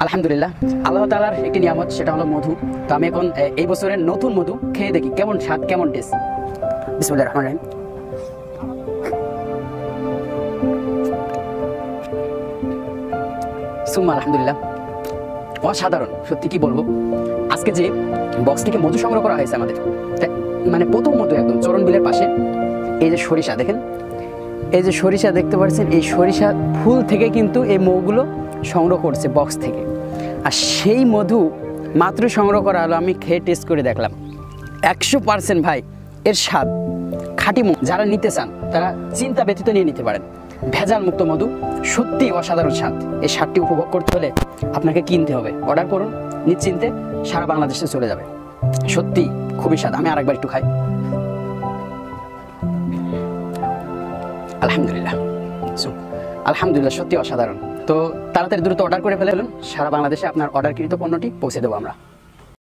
আলহামদুলিল্লাহ, আল্লাহ তাআলার একটি নিয়ামত, সেটা হলো মধু। তো আমি এখন এই বছরের নতুন মধু খেয়ে দেখি কেমন স্বাদ, কেমন টেস্ট। বিসমিল্লাহির রহমানির রহিম। সুম্মা আলহামদুলিল্লাহ, অসাধারণ, সত্যি কি বলবো। আজকে যে বক্স থেকে মধু সংগ্রহ করা হয়েছে আমাদের, মানে প্রথম মধু একদম চরণ বিলের পাশে। এই যে সরিষা দেখেন, এই যে সরিষা দেখতে পাচ্ছেন, এই সরিষা ফুল থেকে কিন্তু এই মৌগুলো সংগ্রহ করছে বক্স থেকে। আর সেই মধু মাত্র সংগ্রহ করা হলো, আমি খেয়ে টেস্ট করে দেখলাম 100% ভাই এর স্বাদ খাঁটি মধু। যারা নিতে চান তারা চিন্তা ব্যতীত নিয়ে নিতে পারেন। ভেজাল মুক্ত মধু, সত্যি অসাধারণ স্বাদ। এই স্বাদটি উপভোগ করতে হলে আপনাকে কিনতে হবে, অর্ডার করুন, নিশ্চিন্তে সারা বাংলাদেশে চলে যাবে। সত্যি খুবই স্বাদ। আমি আরেকবার একটু খাই। আলহামদুলিল্লাহ, আলহামদুলিল্লাহ, সত্যি অসাধারণ। তো তাড়াতাড়ি দ্রুত অর্ডার করে ফেলুন, সারা বাংলাদেশে আপনার অর্ডারকৃত পণ্যটি পৌঁছে দেবো আমরা।